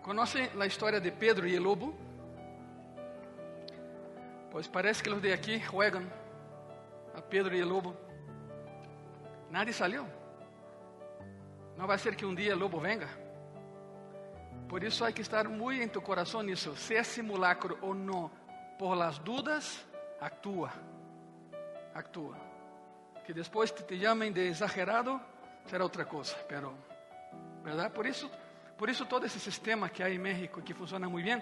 ¿Conocen la historia de Pedro y el lobo? Pues parece que los de aquí juegan a Pedro y el lobo. Nadie salió. No va a ser que un día el lobo venga. Por eso hay que estar muy en tu corazón eso. Sea simulacro o no, por las dudas, actúa. Actúa. Que después te llamen de exagerado, será otra cosa. Pero, ¿verdad? Por eso todo ese sistema que hay en México, que funciona muy bien.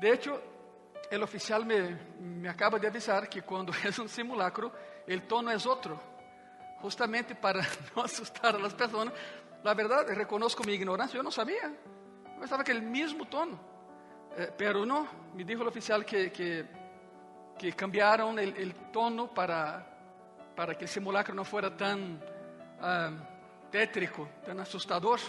De hecho, el oficial me acaba de avisar que cuando es un simulacro, el tono es otro. Justamente para no asustar a las personas. La verdad, reconozco mi ignorancia, yo no sabía. Yo pensaba que el mismo tono. Pero no, me dijo el oficial que cambiaron el tono para que el simulacro no fuera tan tétrico, tan asustador.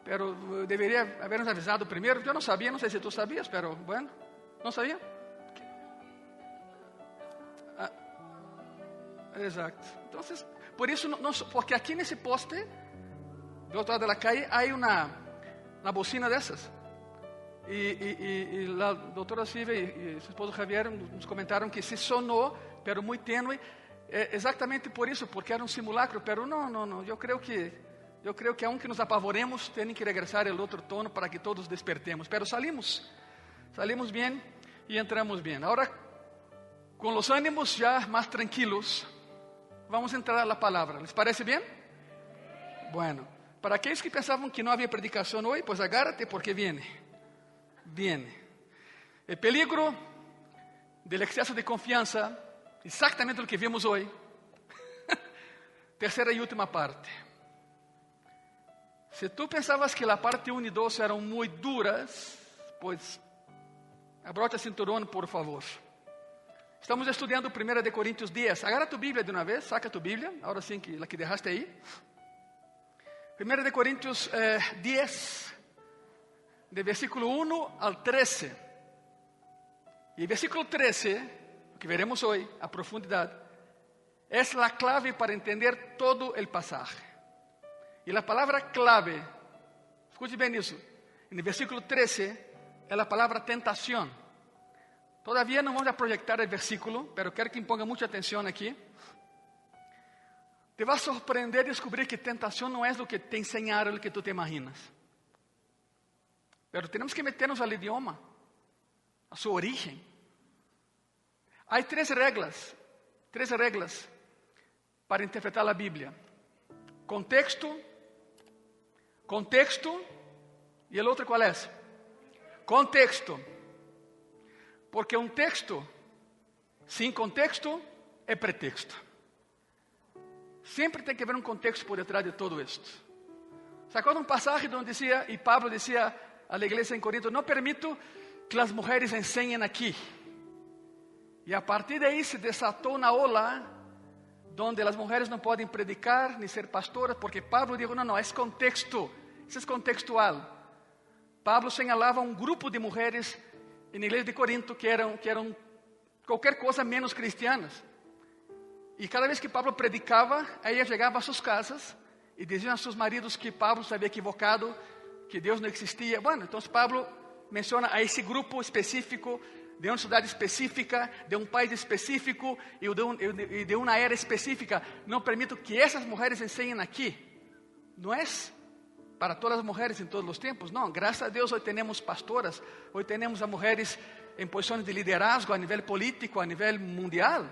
Pero debería habernos avisado primero. Yo no sabía, no sé si tú sabías, pero bueno, no sabía. Exacto. Entonces, por eso, porque aquí en ese poste, del otro lado de la calle, hay una bocina de esas. Y la doctora Silvia y su esposo Javier nos comentaron que sí sonó, pero muy tenue, exactamente por eso, porque era un simulacro. Pero no, yo creo que aunque nos apavoremos, tienen que regresar el otro tono para que todos despertemos. Pero salimos bien y entramos bien. Ahora, con los ánimos ya más tranquilos, vamos a entrar a la palabra. ¿Les parece bien? Bueno, para aquellos que pensaban que no había predicación hoy, pues agárrate porque viene. El peligro del exceso de confianza, exactamente lo que vimos hoy. Tercera y última parte. Si tú pensabas que la parte 1 y 2 eran muy duras, pues abrocha el cinturón, por favor. Estamos estudiando 1 de Corintios 10. Agarra tu Biblia de una vez, saca tu Biblia, ahora sí, la que dejaste ahí. 1 de Corintios 10, de versículo 1 al 13. Y el versículo 13, que veremos hoy a profundidad, es la clave para entender todo el pasaje. Y la palabra clave, escuche bien eso, en el versículo 13 es la palabra tentación. Todavía no vamos a proyectar el versículo, pero quiero que ponga mucha atención aquí. Te va a sorprender descubrir que tentación no es lo que te enseñaron, lo que tú te imaginas. Pero tenemos que meternos al idioma, a su origen. Hay tres reglas para interpretar la Biblia. Contexto, y el otro ¿cuál es? Contexto. Porque un texto sin contexto es pretexto. Siempre tem que haver um contexto por detrás de todo esto. ¿Se acuerdan un pasaje donde decía, y Pablo decía a la iglesia en Corinto, no permito que las mujeres enseñen aquí? Y a partir de ahí se desató una ola donde las mujeres no pueden predicar ni ser pastoras, porque Pablo dijo, no, es contexto, eso es contextual. Pablo señalaba un grupo de mujeres en la iglesia de Corinto que eran cualquier cosa menos cristianas. Y cada vez que Pablo predicaba, ella llegaba a sus casas y decían a sus maridos que Pablo se había equivocado, que Dios no existía. Bueno, entonces Pablo menciona a ese grupo específico, de una ciudad específica, de un país específico y de una era específica. No permito que esas mujeres enseñen aquí. No es para todas las mujeres en todos los tiempos, no. Gracias a Dios hoy tenemos pastoras, hoy tenemos a mujeres en posiciones de liderazgo a nivel político, a nivel mundial.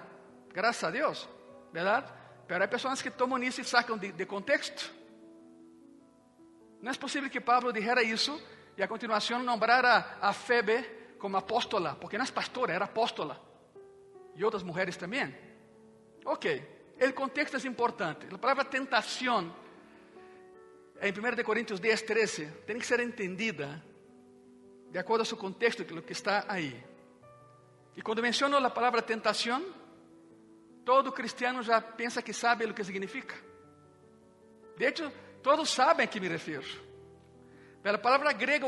Gracias a Dios, ¿verdad? Pero hay personas que toman eso y sacan de contexto. No es posible que Pablo dijera eso y a continuación nombrara a Febe como apóstola, porque no es pastora, era apóstola. Y otras mujeres también. Ok, el contexto es importante. La palabra tentación, en 1 de Corintios 10, 13, tiene que ser entendida de acuerdo a su contexto, lo que está ahí. Y cuando menciono la palabra tentación, todo cristiano ya piensa que sabe lo que significa. De hecho, todos saben a qué me refiero. Pero la palabra griega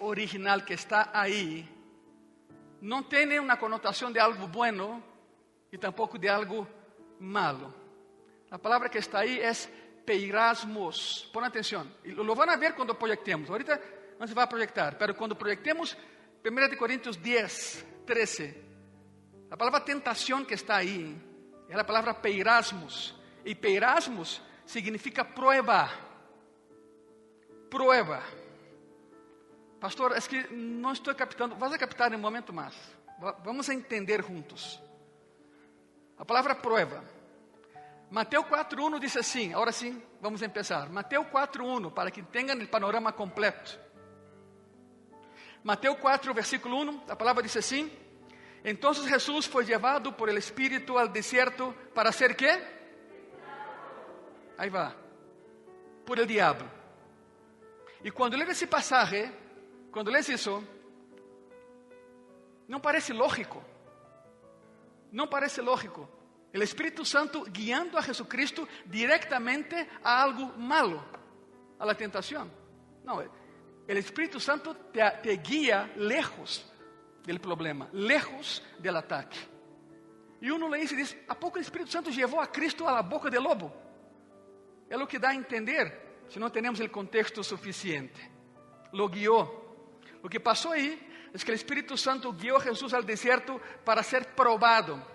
original que está ahí, no tiene una connotación de algo bueno y tampoco de algo malo. La palabra que está ahí es peirasmos. Pon atención. Y lo van a ver cuando proyectemos. Ahorita no se va a proyectar, pero cuando proyectemos 1 Corintios 10, 13, la palabra tentación que está ahí es la palabra peirasmos. Y peirasmos significa prueba. Prueba. Pastor, es que no estoy captando. Vas a captar en un momento más. Vamos a entender juntos. La palabra prueba. Mateo 4.1 dice así. Ahora sí, vamos a empezar. Mateo 4.1, para que tengan el panorama completo. Mateo 4, versículo 1, la palabra dice así. Entonces Jesús fue llevado por el Espíritu al desierto para hacer ¿qué? Ahí va. Por el diablo. Y cuando lees ese pasaje, cuando lees eso, no parece lógico. No parece lógico. El Espíritu Santo guiando a Jesucristo directamente a algo malo, a la tentación. No, el Espíritu Santo te guía lejos del problema, lejos del ataque. Y uno le dice, ¿a poco el Espíritu Santo llevó a Cristo a la boca del lobo? Es lo que da a entender, si no tenemos el contexto suficiente. Lo guió. Lo que pasó ahí es que el Espíritu Santo guió a Jesús al desierto para ser probado,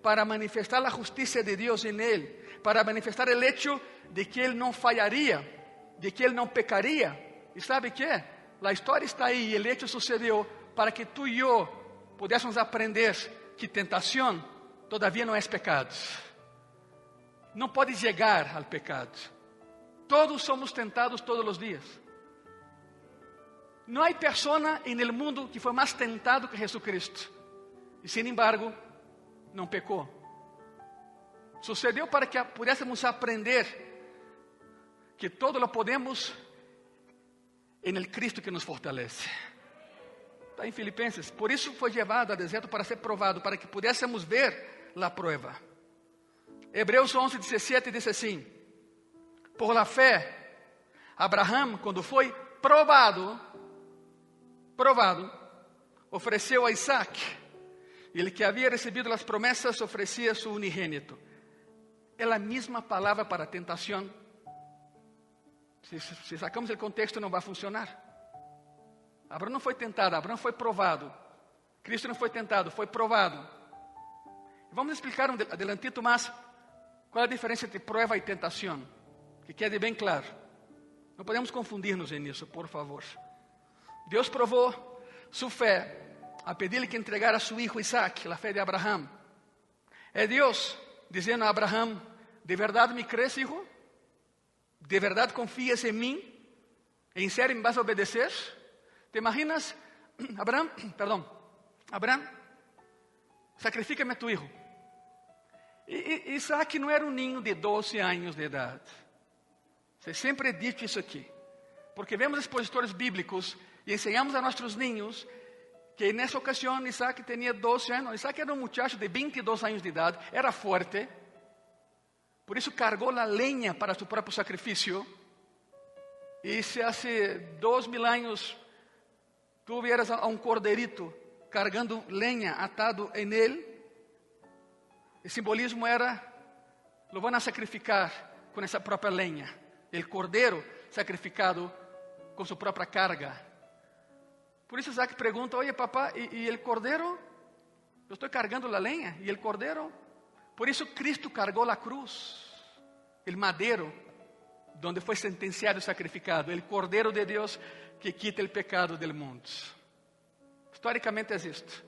para manifestar la justicia de Dios en él, para manifestar el hecho de que él no fallaría, de que él no pecaría. ¿Y sabe qué? La historia está ahí y el hecho sucedió para que tú y yo pudiésemos aprender que tentación todavía no es pecado. No puedes llegar al pecado. Todos somos tentados todos los días. No hay persona en el mundo que fue más tentado que Jesucristo. Y sin embargo, no pecó. Sucedió para que pudiésemos aprender que todo lo podemos en el Cristo que nos fortalece. Está en Filipenses. Por eso fue llevado al desierto para ser probado, para que pudiésemos ver la prueba. Hebreus 11, 17 dice así. Por la fe, Abraham, cuando fue probado, ofreceu a Isaac. E ele que havia recebido as promessas ofrecia su unigênito. É a mesma palavra para tentação. Se sacamos o contexto, não vai funcionar. Abraão não foi tentado, Abraão foi provado. Cristo não foi tentado, foi provado. Vamos explicar um adelantito mais qual é a diferença entre prova e tentação. Que quede bem claro. Não podemos confundir-nos nisso, por favor. Deus provou sua fé a pedir-lhe que entregara a su hijo Isaac, a fé de Abraham. É Deus dizendo a Abraham, ¿de verdade me crees, hijo? ¿De verdade confías em mim? ¿En serio me vas a obedecer? ¿Te imaginas? Abraham, sacrifícame a tu hijo. Isaac não era um ninho de 12 anos de idade. Eu sempre he dicho isso aqui. Porque vemos expositores bíblicos e ensinamos a nossos ninhos que nessa ocasião Isaac tinha 12 anos. Isaac era um muchacho de 22 anos de idade, era forte. Por isso cargou a lenha para seu próprio sacrifício. E se há 2000 anos tu vieras a um corderito cargando lenha atado em ele, o simbolismo era, lo van a sacrificar com essa própria lenha. O cordeiro sacrificado com sua própria carga. Por isso Isaac pergunta, oye papá, ¿y el cordero? Eu estou cargando a lenha, ¿y el cordero? Por isso Cristo cargou a cruz, o madeiro, donde foi sentenciado e sacrificado, o cordeiro de Deus que quita o pecado do mundo. Historicamente é isto.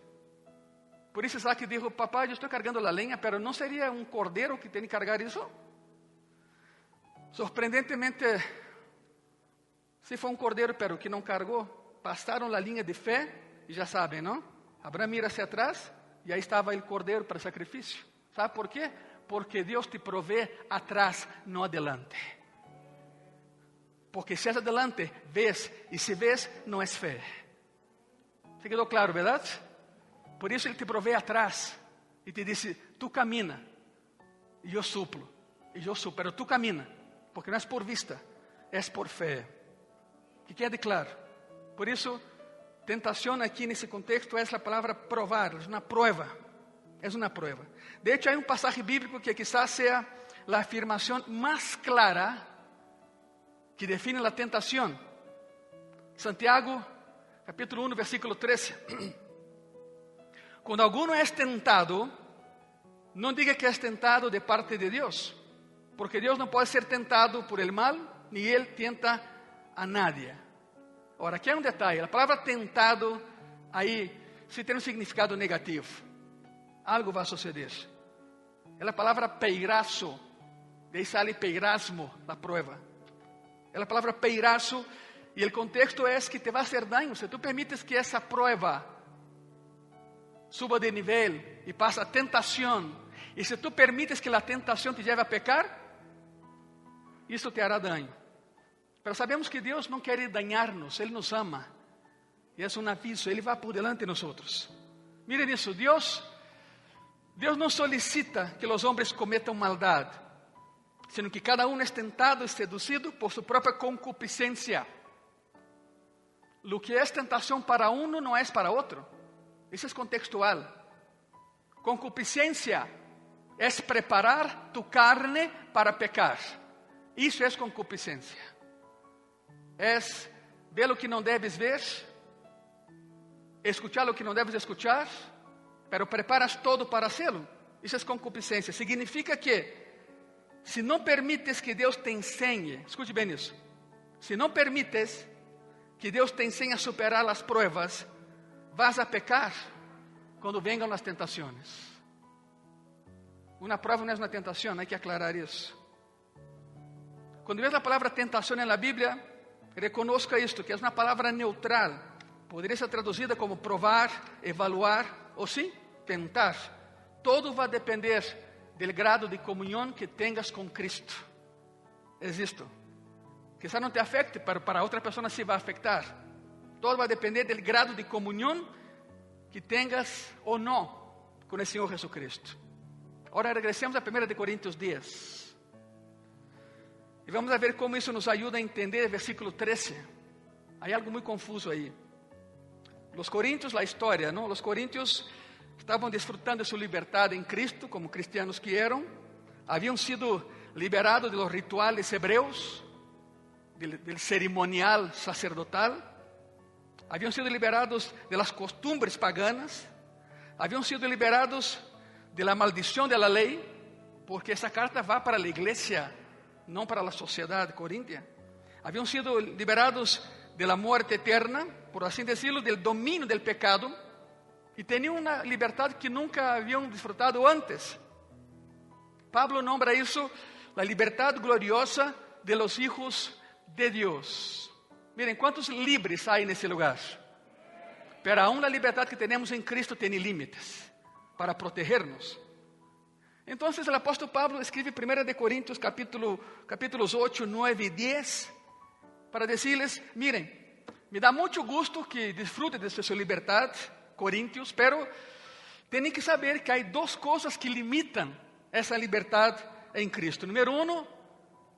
Por isso Isaac disse, papá, eu estou cargando a lenha, pero não seria um cordeiro que tem que cargar isso? Sorprendentemente, se foi um cordeiro, pero que não cargou, passaram a linha de fé, e já sabem, não? Abraão mira hacia atrás, e aí estava o cordeiro para sacrifício. ¿Sabe por quê? Porque Deus te provee atrás, não adelante. Porque se és adelante, ves, e se ves, não é fé. ¿Se quedou claro, verdade? Por isso Ele te provee atrás, e te diz, tu camina, e eu suplo, pero tu camina, porque não é por vista, é por fé. Que quede claro. Por isso, tentação aqui nesse contexto é a palavra provar, é uma prueba. É uma prueba. De hecho, há um pasaje bíblico que quizás seja la afirmación más clara que define la tentación. Santiago, capítulo 1, versículo 13. Cuando alguno es tentado, no diga que es tentado de parte de Dios, porque Dios no puede ser tentado por el mal, ni Él tienta a nadie. Ahora, aquí hay un detalle. La palabra tentado, ahí, sí tiene un significado negativo. Algo va a suceder. Es la palabra peirazo. De ahí sale peirasmo, la prueba. Es la palabra peirazo, y el contexto es que te va a hacer daño. Si tú permites que esa prueba suba de nivel y pasa a tentación, y si tú permites que la tentación te lleve a pecar, isso te hará daño. Pero sabemos que Dios no quiere dañarnos, Él nos ama. Y es un aviso, Él va por delante de nosotros. Miren eso, Dios no solicita que los hombres cometan maldad, sino que cada uno es tentado y seducido por su propia concupiscencia. Lo que es tentación para uno no es para otro. Eso es contextual. Concupiscencia es preparar tu carne para pecar. Isso é concupiscência. É ver o que não deves ver, escuchar o que não deves escuchar, pero preparas todo para hacerlo. Isso é concupiscência. Significa que, se não permites que Deus te enseñe, escute bem isso, se não permites que Deus te enseñe a superar as pruebas, vas a pecar quando vengan as tentações. Uma prova não é uma tentação, há que aclarar isso. Quando ves a palavra tentação na Bíblia, reconozca isto, que é uma palavra neutral. Poderia ser traduzida como provar, evaluar ou sim, tentar. Todo vai depender do grado de comunhão que tengas com Cristo. É isto. Quizá não te afecte, pero para outra pessoa sí vai afectar. Todo vai depender do grado de comunhão que tengas ou não com o Senhor Jesucristo. Agora regressemos a 1 Coríntios 10. E vamos a ver como isso nos ajuda a entender o versículo 13. Há algo muito confuso aí. Os coríntios, a história, não? Os coríntios estavam desfrutando de sua liberdade em Cristo, como cristianos que eram. Haviam sido liberados de los rituales hebreus, del cerimonial sacerdotal. Haviam sido liberados de las costumbres paganas. Haviam sido liberados de la maldición de la ley, porque essa carta vai para a igreja, não para a sociedade coríntia. Haviam sido liberados de la muerte eterna, por assim decirlo, del dominio del pecado, e tinham uma liberdade que nunca haviam desfrutado antes. Pablo nombra isso a liberdade gloriosa de los hijos de Deus. Miren, quantos livres há nesse lugar? Pero aún a liberdade que temos em Cristo tem límites para protegernos. Então, o apóstolo Pablo escreve 1 Coríntios capítulos 8, 9 e 10 para decirles, miren, me dá muito gusto que disfruten de sua liberdade, Coríntios, pero têm que saber que há duas coisas que limitam essa liberdade em Cristo. Número 1,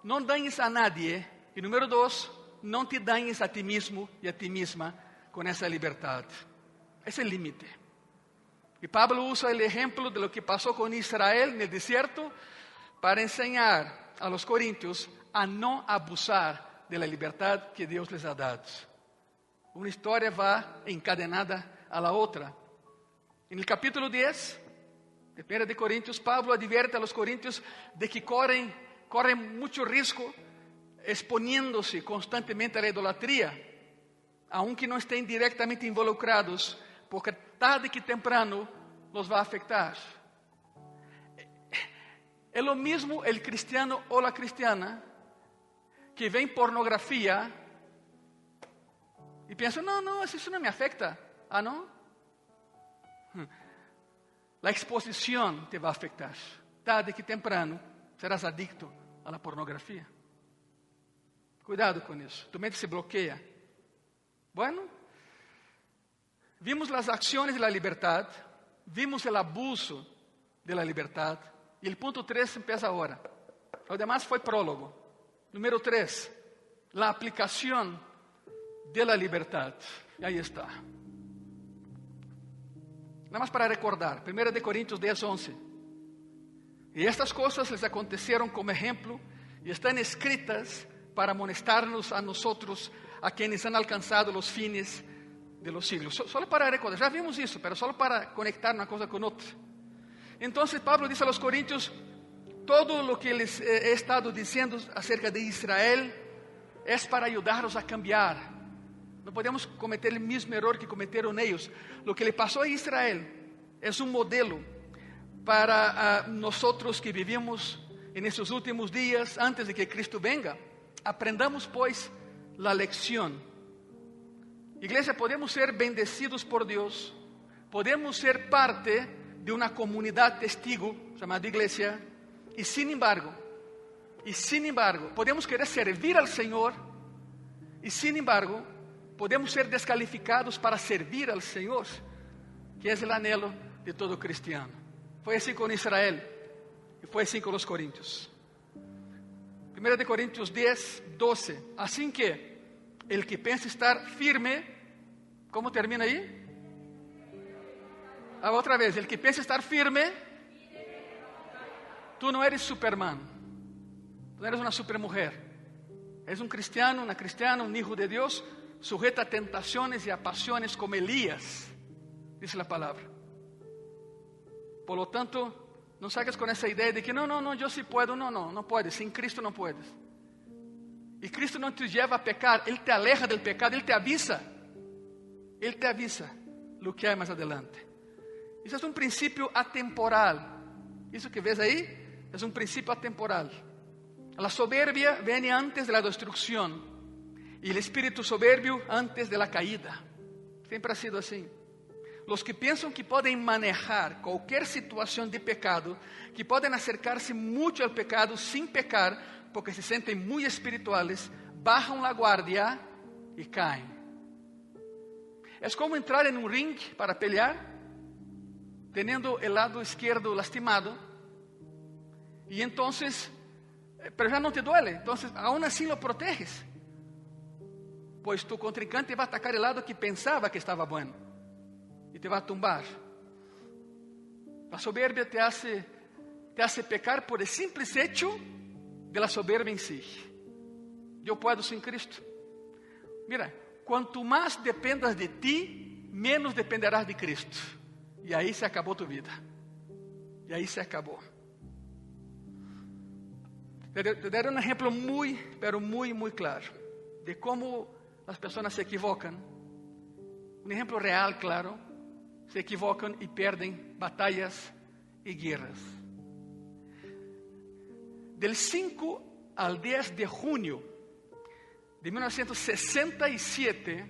não dañes a nadie. E número 2, não te dañes a ti mesmo e a ti mesma com essa liberdade. Esse é o límite. E Pablo usa o exemplo de lo que passou com Israel no deserto para ensinar a los coríntios a não abusar de la liberdade que Deus les ha dado. Uma história vai encadenada a la outra. No capítulo 10 de 1 Coríntios, Pablo advierte a los coríntios de que correm muito risco exponiendo-se constantemente a la idolatria, aunque não estén diretamente involucrados, porque tarde que temprano los va a afectar. É lo mismo el cristiano o la cristiana que ven pornografía y piensan, no, eso no me afecta. Ah, ¿no? La exposición te va a afectar. Tarde que temprano serás adicto a la pornografía. Cuidado con eso, tu mente se bloquea. Bueno, vimos las acciones de la libertad, vimos el abuso de la libertad, y el punto 3 empieza ahora. Lo demás fue prólogo. Número 3, la aplicación de la libertad. Y ahí está. Nada más para recordar, 1 Coríntios 10, 11. Y estas cosas les acontecieron como ejemplo y están escritas para amonestarnos a nosotros, a quienes han alcanzado los fines de los siglos. Solo para recordar, ya vimos eso, pero solo para conectar una cosa con otra. Entonces Pablo dice a los corintios, todo lo que les he estado diciendo acerca de Israel es para ayudarlos a cambiar. No podemos cometer el mismo error que cometieron ellos. Lo que le pasó a Israel es un modelo para nosotros que vivimos en estos últimos días antes de que Cristo venga. Aprendamos pues la lección. Iglesia, podemos ser bendecidos por Dios, podemos ser parte de una comunidad testigo llamada iglesia, y sin embargo, podemos querer servir al Señor, y sin embargo, podemos ser descalificados para servir al Señor, que es el anhelo de todo cristiano. Fue así con Israel y fue así con los corintios. 1 Corintios 10, 12. Así que el que piensa estar firme, ¿cómo termina ahí? Otra vez, el que piensa estar firme, tú no eres Superman, tú no eres una supermujer, eres un cristiano, una cristiana, un hijo de Dios, sujeta a tentaciones y a pasiones como Elías, dice la palabra. Por lo tanto, no salgas con esa idea de que no, yo sí puedo. No puedes, sin Cristo no puedes. Y Cristo no te lleva a pecar, Él te aleja del pecado, Él te avisa lo que hay más adelante. Eso es un principio atemporal. Eso que ves ahí es un principio atemporal. La soberbia viene antes de la destrucción y el espíritu soberbio antes de la caída. Siempre ha sido así. Los que piensan que pueden manejar cualquier situación de pecado, que pueden acercarse mucho al pecado sin pecar, porque se sienten muy espirituales, bajan la guardia y caen. Es como entrar en un ring para pelear, teniendo el lado izquierdo lastimado, y entonces, pero ya no te duele, entonces aún así lo proteges, pues tu contrincante va a atacar el lado que pensaba que estaba bueno, y te va a tumbar. La soberbia te hace pecar por el simple hecho de la soberbia en sí. Yo puedo sin Cristo. Mira, cuanto más dependas de ti, menos dependerás de Cristo. Y ahí se acabó tu vida. Y ahí se acabó. Te daré un ejemplo muy, pero muy, muy claro de cómo las personas se equivocan. Un ejemplo real, claro. Se equivocan y pierden batallas y guerras. Del 5 al 10 de junio de 1967,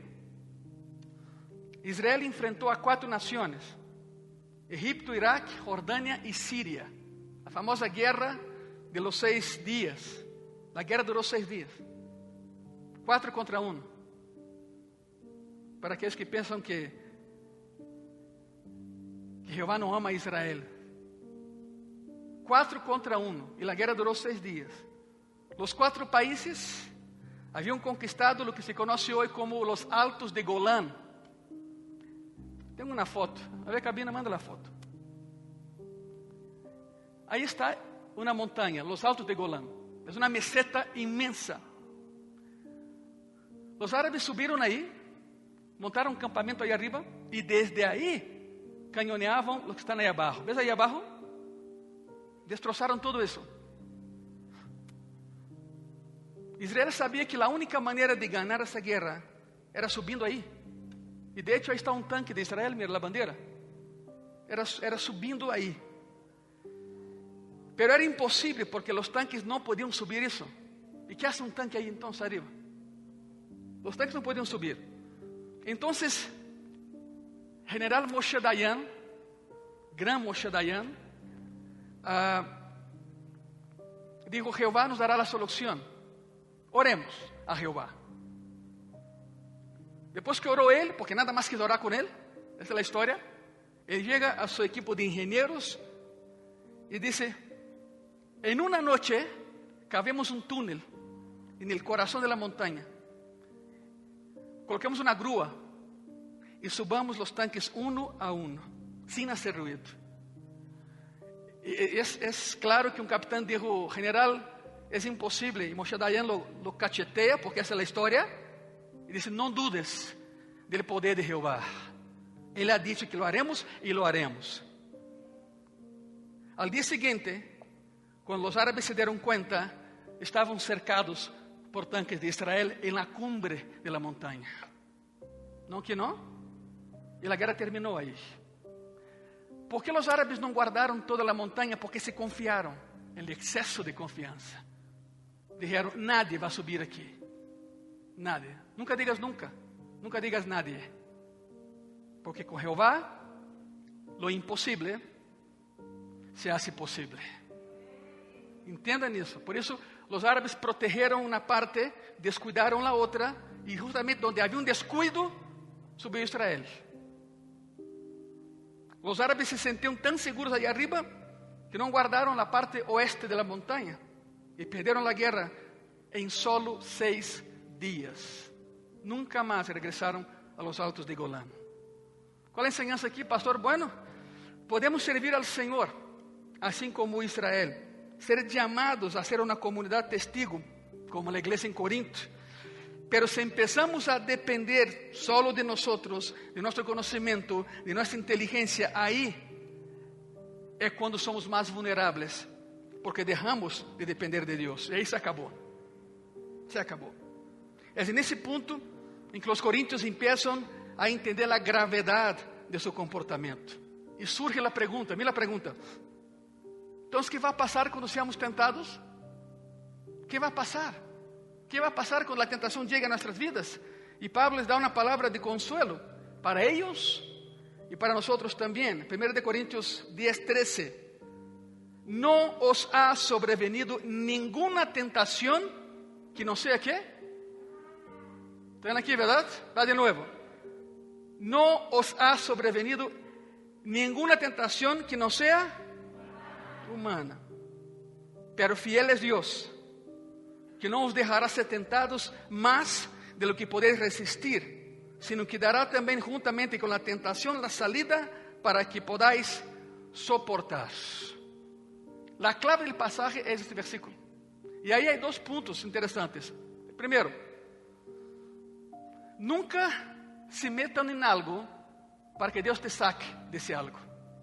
Israel enfrentó a 4 naciones: Egipto, Irak, Jordania y Siria. La famosa guerra de los 6 días. La guerra duró 6 días. 4 contra 1. Para aquellos que piensan que Jehová no ama a Israel. 4 contra 1. Y la guerra duró 6 días. Los 4 países habían conquistado lo que se conoce hoy como los Altos de Golán. Tengo una foto. A ver, cabina, manda la foto. Ahí está una montaña, los Altos de Golán. Es una meseta inmensa. Los árabes subieron ahí, montaron un campamento ahí arriba y desde ahí cañoneaban los que están ahí abajo. ¿Ves ahí abajo? Destrozaron todo eso. Israel sabía que la única manera de ganar esa guerra era subiendo ahí. Y de hecho ahí está un tanque de Israel, mira la bandera. Era subiendo ahí. Pero era imposible porque los tanques no podían subir eso. ¿Y qué hace un tanque ahí entonces arriba? Los tanques no podían subir. Entonces, General Moshe Dayan, gran Moshe Dayan, dijo: Jehová nos dará la solución. Oremos a Jehová. Después que oró él, porque nada más que orar con él, esa es la historia, él llega a su equipo de ingenieros y dice: en una noche cavemos un túnel en el corazón de la montaña, coloquemos una grúa y subamos los tanques uno a uno, sin hacer ruido. Es claro que un capitán dijo: general, es imposible. Y Moshe Dayan lo cachetea, porque esa es la historia, y dice: no dudes del poder de Jehová. Él ha dicho que lo haremos y lo haremos. Al día siguiente, cuando los árabes se dieron cuenta, estaban cercados por tanques de Israel en la cumbre de la montaña. ¿No que no? Y la guerra terminó ahí. ¿Por qué los árabes no guardaron toda la montaña? Porque se confiaron, en el exceso de confianza. Dijeron: nadie va a subir aquí. Nadie. Nunca digas nunca. Nunca digas nadie. Porque con Jehová lo imposible se hace posible. Entiendan eso. Por eso los árabes protegieron una parte, descuidaron la otra, y justamente donde había un descuido, subió Israel. Los árabes se sentían tan seguros allá arriba que no guardaron la parte oeste de la montaña y perdieron la guerra en solo 6 días. Nunca más regresaron a los altos de Golán. ¿Cuál es la enseñanza aquí, pastor? Bueno, podemos servir al Señor, así como Israel, ser llamados a ser una comunidad testigo, como la iglesia en Corinto. Pero si empezamos a depender solo de nosotros, de nuestro conocimiento, de nuestra inteligencia, ahí es cuando somos más vulnerables, porque dejamos de depender de Dios. Y ahí se acabó. Se acabó. Es en ese punto en que los corintios empiezan a entender la gravedad de su comportamiento. Y surge la pregunta, mira la pregunta. Entonces, ¿qué va a pasar cuando seamos tentados? ¿Qué va a pasar? ¿Qué va a pasar cuando la tentación llegue a nuestras vidas? Y Pablo les da una palabra de consuelo para ellos y para nosotros también. 1 Corintios 10:13. No os ha sobrevenido ninguna tentación que no sea ¿qué? ¿Están aquí, verdad? Va de nuevo. No os ha sobrevenido ninguna tentación que no sea humana. Pero fiel es Dios, que no os dejará ser tentados más de lo que podéis resistir, sino que dará también juntamente con la tentación la salida para que podáis soportar. La clave del pasaje es este versículo. Y ahí hay 2 puntos interesantes. Primero, nunca se metan en algo para que Dios te saque de ese algo.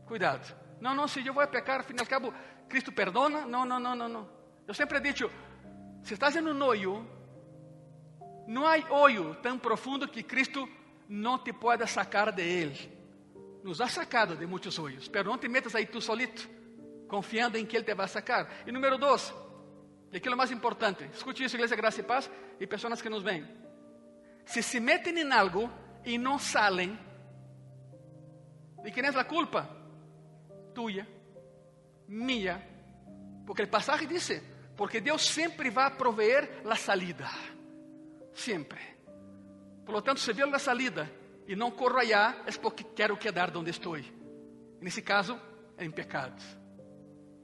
Cuidado. No, si yo voy a pecar, al fin y al cabo, Cristo perdona. No. Yo siempre he dicho, si estás en un hoyo, no hay hoyo tan profundo que Cristo no te pueda sacar de él. Nos ha sacado de muchos hoyos, pero no te metas ahí tú solito, confiando en que Él te va a sacar. Y número 2, y aquí lo más importante, escuche eso, Iglesia Gracia y Paz, y personas que nos ven. Si se meten en algo y no salen, ¿de quién es la culpa? Tuya, mía, porque el pasaje dice, porque Dios siempre va a proveer la salida, siempre. Por lo tanto, si veo la salida y no corro allá, es porque quiero quedar donde estoy. En ese caso, en pecados.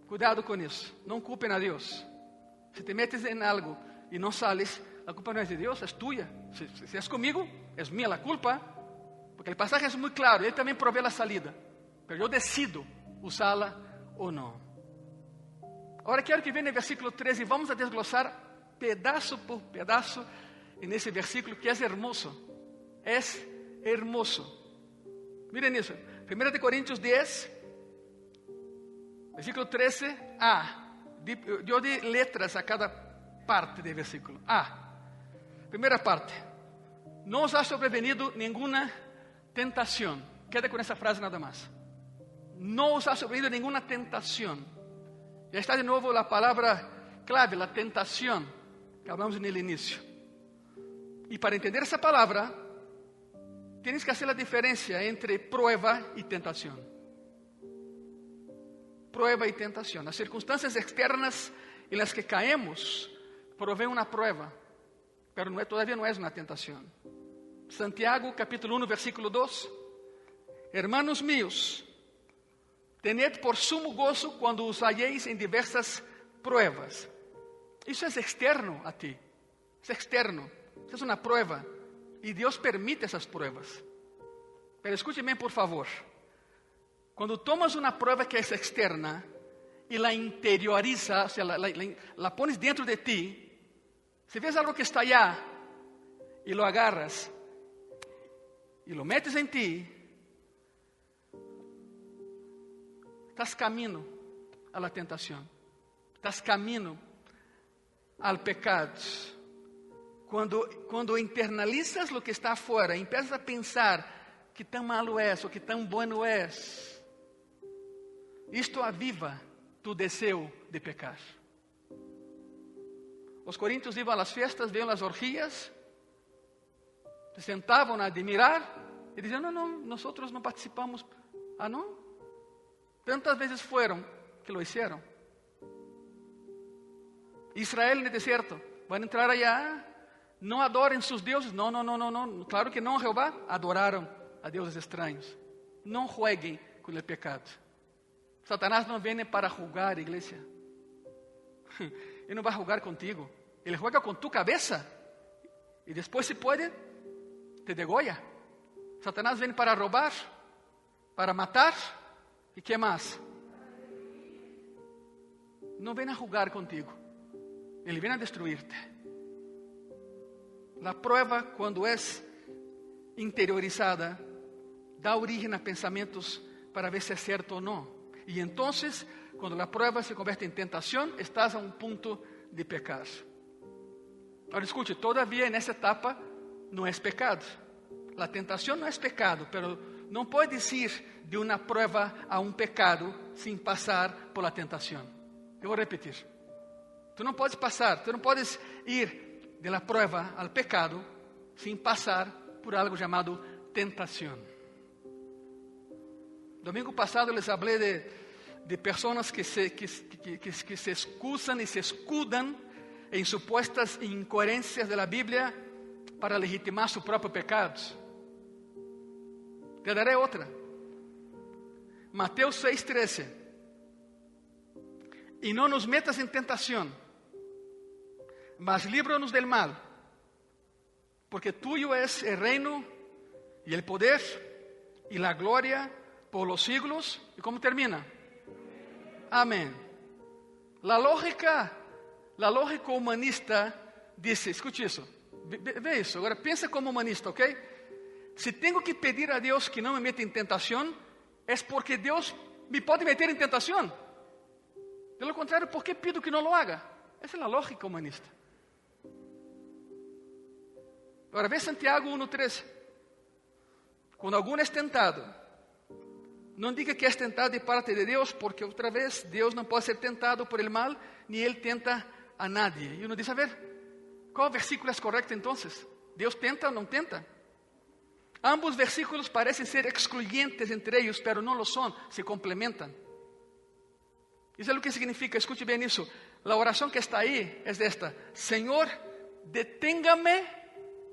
Cuidado con eso, no culpen a Dios. Si te metes en algo y no sales, la culpa no es de Dios, es tuya. Si es conmigo, es mía la culpa, porque el pasaje es muy claro, Él también provee la salida, pero yo decido usarla o no. Ahora quiero que vean el versículo 13 y vamos a desglosar pedazo por pedazo en ese versículo que es hermoso. Es hermoso. Miren eso. 1 Corintios 10, versículo 13a. Yo di letras a cada parte del versículo. A. Primera parte. No os ha sobrevenido ninguna tentación. Queda con esa frase nada más. No os ha sobrevenido ninguna tentación. Ya está de nuevo la palabra clave, la tentación, que hablamos en el inicio. Y para entender esa palabra, tienes que hacer la diferencia entre prueba y tentación. Prueba y tentación. Las circunstancias externas en las que caemos proveen una prueba, pero todavía no es una tentación. Santiago capítulo 1 versículo 2. Hermanos míos, tened por sumo gozo cuando os halléis en diversas pruebas. Eso es externo a ti. Es externo. Eso es una prueba. Y Dios permite esas pruebas. Pero escúcheme por favor. Cuando tomas una prueba que es externa, y la interioriza, o sea, la pones dentro de ti, si ves algo que está allá y lo agarras y lo metes en ti, estás camino a la tentación, estás camino al pecado. Quando internalizas lo que está afuera, empiezas a pensar que tão malo és ou que tão bueno és, isto aviva tu desejo de pecar. Os coríntios iam às festas, viam as orgias, se sentavam a admirar e diziam: não, nós não participamos. Ah, não? Tantas vezes foram que lo hicieron. Israel no deserto, van a entrar allá, não adorem sus deuses. Não, claro que não, Jeová. Adoraram a deuses estranhos. Não jueguem com o pecado. Satanás não vem para julgar, igreja. Ele não vai julgar contigo. Ele juega com tu cabeça e depois, se pode, te degolla. Satanás vem para roubar, para matar e que mais? Não vem a julgar contigo. Ele vem a destruir-te. A prova, quando é interiorizada, dá origem a pensamentos para ver se é certo ou não. E então, quando a prova se converte em tentação, estás a um ponto de pecar. Agora, escute, todavia nessa etapa não é pecado. A tentação não é pecado, mas não puedes ir de uma prova a um pecado sem passar por la tentação. Eu vou repetir. Tu não podes passar, tu não podes ir de la prueba al pecado sin pasar por algo llamado tentación. Domingo pasado les hablé de personas que se excusan y se escudan en supuestas incoherencias de la Biblia para legitimar su propio pecado. Te daré otra. Mateo 6:13. Y no nos metas en tentación, mas líbranos del mal, porque tuyo es el reino y el poder y la gloria por los siglos. ¿Y cómo termina? Amén. La lógica humanista dice, escuche eso, ve eso, ahora piensa como humanista, ¿ok? Si tengo que pedir a Dios que no me meta en tentación, es porque Dios me puede meter en tentación. De lo contrario, ¿por qué pido que no lo haga? Esa es la lógica humanista. Agora, vê Santiago 1:13. Quando algum é tentado, não diga que é tentado de parte de Deus, porque outra vez, Deus não pode ser tentado por el mal, ni Ele tenta a nadie. E uno diz, a ver, qual versículo é correto então? Deus tenta ou não tenta? Ambos versículos parecem ser excluyentes entre ellos, pero não lo são, se complementam. Isso é o que significa, escute bem isso. A oração que está aí é esta: Senhor, deténgame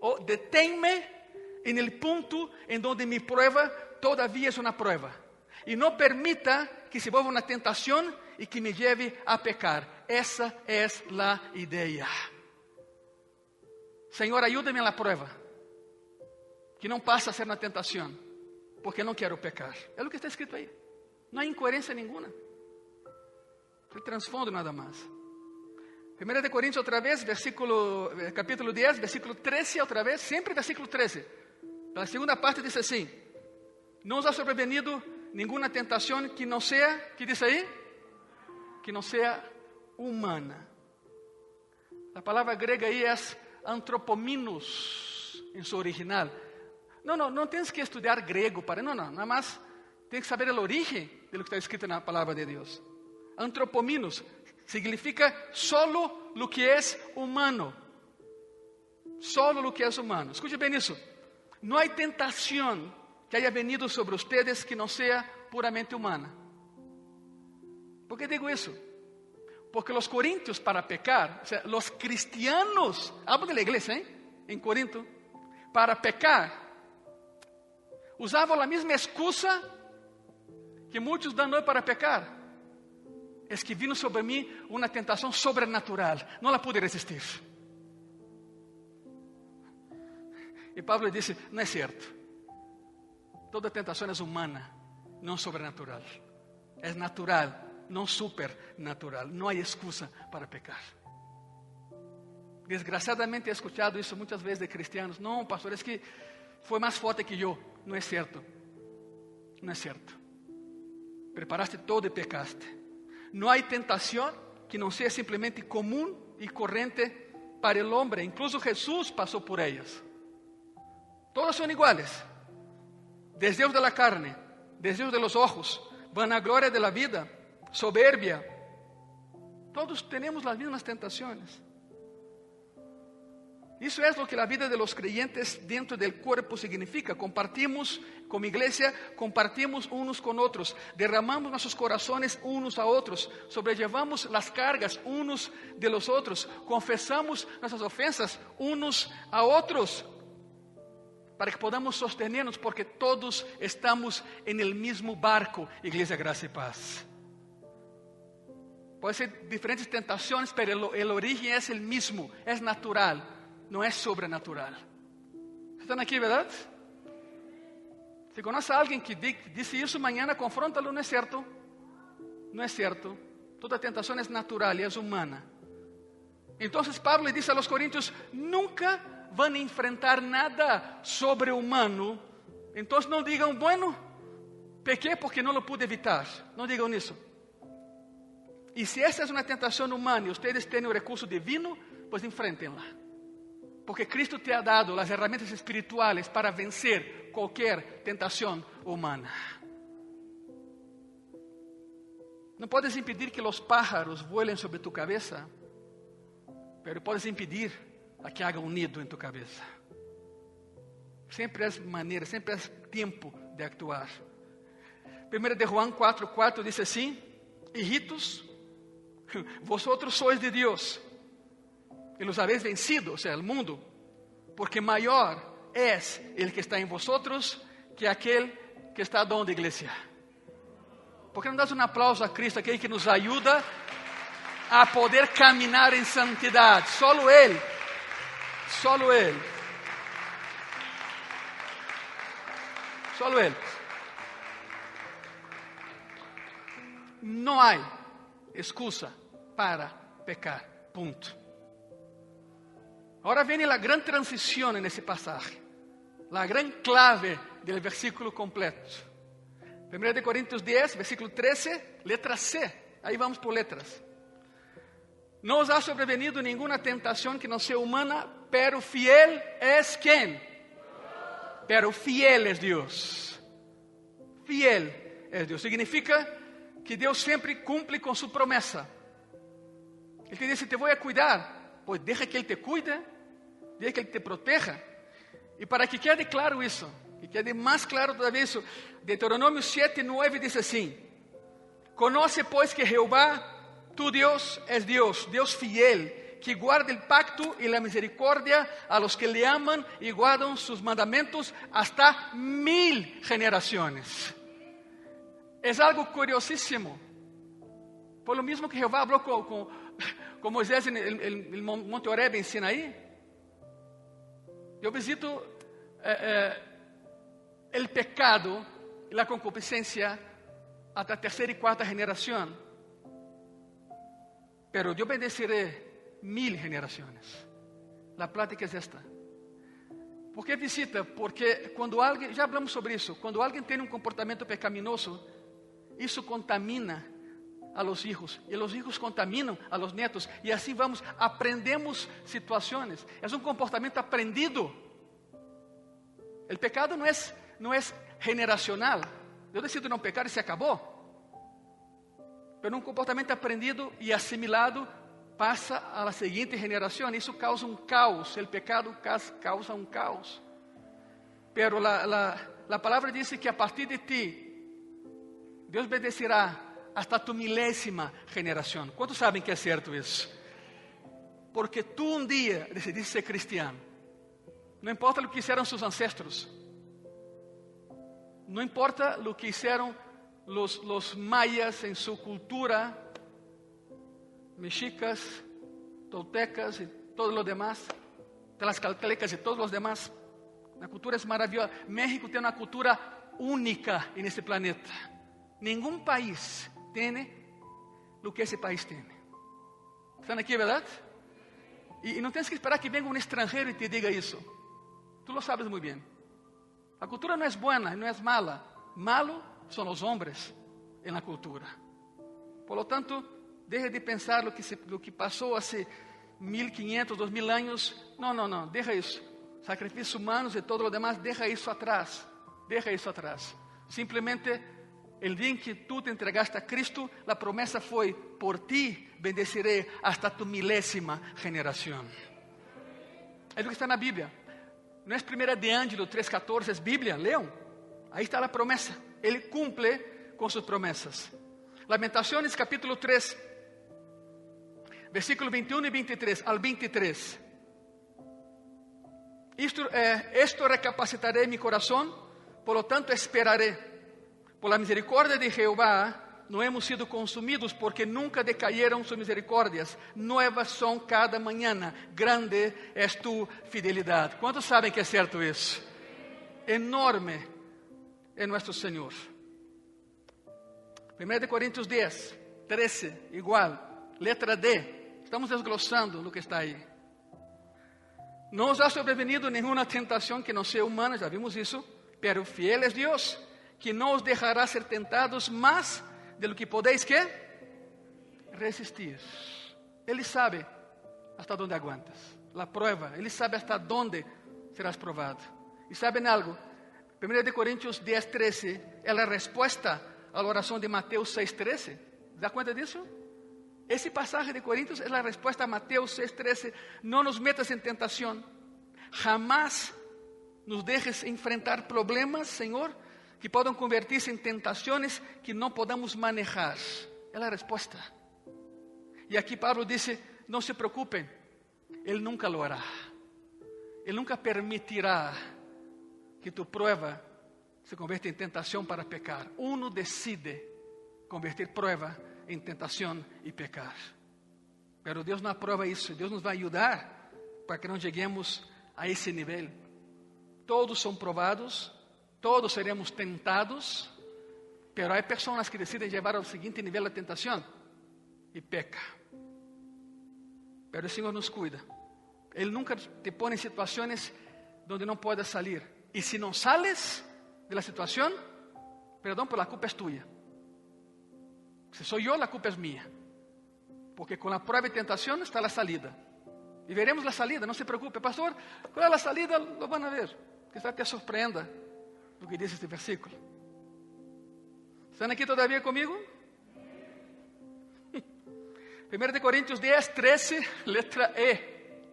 o deténme en el punto en donde mi prueba todavía es una prueba. Y no permita que se vuelva una tentación y que me lleve a pecar. Esa es la idea. Señor, ayúdame en la prueba. Que no pase a ser una tentación. Porque no quiero pecar. Es lo que está escrito ahí. No hay incoherencia ninguna. El trasfondo nada más. 1 de Coríntios outra vez, capítulo 10, versículo 13 outra vez, sempre versículo 13. A segunda parte diz assim: não os ha sobrevenido nenhuma tentação que não seja, que diz aí? Que não seja humana. A palavra grega aí é antropominos, em seu original. Não tens que estudar grego para, nada mais tens que saber a origem de lo que está escrito na palavra de Deus. Antropominos significa solo lo que es humano. Solo lo que es humano. Escute bem isso. No hay tentación que haya venido sobre ustedes que no sea puramente humana. ¿Por qué digo eso? Porque los corintios, para pecar, o sea, los cristianos, hablo de la iglesia, en Corinto, para pecar, usavam a mesma excusa que muitos dão hoje para pecar. Es que vino sobre mí una tentación sobrenatural. No la pude resistir. Y Pablo dice, no es cierto. Toda tentación es humana, no sobrenatural. Es natural no supernatural. No hay excusa para pecar. Desgraciadamente he escuchado eso muchas veces de cristianos. No, pastor, es que fue más fuerte que yo. No es cierto. No es cierto. Preparaste todo y pecaste. No hay tentación que no sea simplemente común y corriente para el hombre. Incluso Jesús pasó por ellas. Todas son iguales. Deseos de la carne, deseos de los ojos, vanagloria de la vida, soberbia. Todos tenemos las mismas tentaciones. Eso es lo que la vida de los creyentes dentro del cuerpo significa. Compartimos como iglesia, compartimos unos con otros, derramamos nuestros corazones unos a otros, sobrellevamos las cargas unos de los otros, confesamos nuestras ofensas unos a otros, para que podamos sostenernos, porque todos estamos en el mismo barco, Iglesia Gracia y Paz. Puede ser diferentes tentaciones, pero el origen es el mismo, es natural, no es sobrenatural. ¿Están aquí, verdad? Si conoce a alguien que dice eso mañana, confróntalo, no es cierto. No es cierto. Toda tentación es natural y es humana. Entonces Pablo le dice a los corintios, nunca van a enfrentar nada sobrehumano. Entonces no digan, bueno, pequé porque no lo pude evitar. No digan eso. Y si esta es una tentación humana y ustedes tienen un recurso divino, pues enfréntenla. Porque Cristo te ha dado las herramientas espirituales para vencer cualquier tentación humana. No puedes impedir que los pájaros vuelen sobre tu cabeza, pero puedes impedir a que haga un nido en tu cabeza. Siempre es manera, siempre es tiempo de actuar. 1 de Juan 4:4 dice así: hijitos, vosotros sois de Dios y los habéis vencido, o sea, el mundo, porque mayor es el que está en vosotros que aquel que está donde, iglesia. ¿Por qué no das un aplauso a Cristo, aquel que nos ayuda a poder caminar en santidad? Solo Él, solo Él, solo Él. No hay excusa para pecar, punto. Ahora viene la gran transición en ese pasaje, la gran clave del versículo completo. 1 Corintios 10, versículo 13, letra C. Ahí vamos por letras. No os ha sobrevenido ninguna tentación que no sea humana, pero fiel es ¿quién? Pero fiel es Dios. Fiel es Dios. Significa que Dios siempre cumple con su promesa. Él te dice, te voy a cuidar. Pues deja que Él te cuide, deja que Él te proteja. Y para que quede claro eso, que quede más claro todavía eso, Deuteronomio 7:9 dice así: conoce pues que Jehová, tu Dios, es Dios, Dios fiel, que guarda el pacto y la misericordia a los que le aman y guardan sus mandamientos hasta 1000 generaciones. Es algo curiosísimo. Por lo mismo que Jehová habló con Moisés en el Monte Horeb en Sinaí. Yo visito el pecado y la concupiscencia hasta tercera y cuarta generación. Pero yo bendeciré 1000 generaciones. La plática es esta. ¿Por qué visita? Porque cuando alguien, ya hablamos sobre eso, cuando alguien tiene un comportamiento pecaminoso, eso contamina a los hijos, y los hijos contaminan a los nietos, y así vamos, aprendemos situaciones. Es un comportamiento aprendido. El pecado no es generacional. Yo decido no pecar y se acabó. Pero un comportamiento aprendido y asimilado pasa a la siguiente generación. Eso causa un caos. El pecado causa un caos. Pero la palabra dice que a partir de ti, Dios bendecirá hasta tu 1000ª generación. ¿Cuántos saben que es cierto eso? Porque tú un día decidiste ser cristiano. No importa lo que hicieron sus ancestros. No importa lo que hicieron los mayas en su cultura, mexicas, toltecas y todo lo demás, tlaxcaltecas y todos los demás. La cultura es maravillosa. México tiene una cultura única en este planeta. Ningún país tiene lo que ese país tiene. ¿Están aquí, verdad? Y no tienes que esperar que venga un extranjero y te diga eso. Tú lo sabes muy bien. La cultura no es buena, no es mala. Malo son los hombres en la cultura. Por lo tanto, deje de pensar lo que pasó hace 1500, 2000 años. No, deja eso. Sacrificios humanos y todo lo demás, deja eso atrás. Deja eso atrás. Simplemente, el día en que tú te entregaste a Cristo, la promesa fue, por ti bendeciré hasta tu 1000ª generación. Es lo que está en la Biblia. No es Primera de Ángelo 3:14, es Biblia, lean. Ahí está la promesa. Él cumple con sus promesas. Lamentaciones capítulo 3, versículo 21 y 23 al 23. Esto recapacitaré en mi corazón, por lo tanto esperaré. Por la misericordia de Jehová no hemos sido consumidos, porque nunca decayeron sus misericordias. Nuevas son cada mañana. Grande es tu fidelidad. ¿Cuántos saben que es cierto eso? Enorme es nuestro Señor. 1 Corintios 10, 13, igual. Letra D. Estamos desglosando lo que está ahí. No os ha sobrevenido ninguna tentación que no sea humana, ya vimos eso, pero fiel es Dios, que no os dejará ser tentados más de lo que podéis, ¿qué? Resistir. Él sabe hasta dónde aguantas. La prueba, Él sabe hasta dónde serás probado. ¿Y saben algo? 1 Corintios 10, 13 es la respuesta a la oración de Mateo 6, 13. ¿Se da cuenta de eso? Ese pasaje de Corintios es la respuesta a Mateo 6, 13. No nos metas en tentación. Jamás nos dejes enfrentar problemas, Señor, que puedan convertirse en tentaciones que no podamos manejar. Es la respuesta. Y aquí Pablo dice, no se preocupen, Él nunca lo hará. Él nunca permitirá que tu prueba se convierta en tentación para pecar. Uno decide convertir prueba en tentación y pecar. Pero Dios no aprueba eso. Dios nos va a ayudar para que no lleguemos a ese nivel. Todos son probados, todos seremos tentados, pero hay personas que deciden llevar al siguiente nivel la tentación y peca. Pero el Señor nos cuida. Él nunca te pone en situaciones donde no puedas salir. Y si no sales de la situación, perdón, pero la culpa es tuya. Si soy yo, la culpa es mía. Porque con la prueba y tentación está la salida. Y veremos la salida, no se preocupe. Pastor, ¿cuál es la salida? Lo van a ver. Quizás te sorprenda lo que dice este versículo. ¿Están aquí todavía conmigo? 1 Corintios 10, 13, letra E.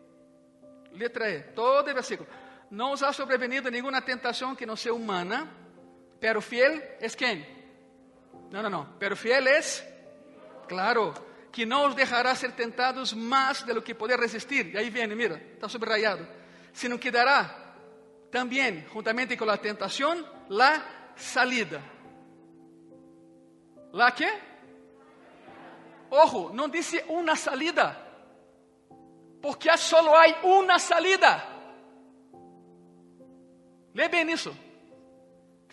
Letra E, todo el versículo. No os ha sobrevenido ninguna tentación que no sea humana, pero fiel es ¿quién? No. Pero fiel es, claro, que no os dejará ser tentados más de lo que poder resistir. Y ahí viene, mira, está subrayado. Sino que dará también, juntamente con la tentación, la salida. ¿La qué? Ojo, no dice una salida, porque solo hay una salida. Lee bien eso.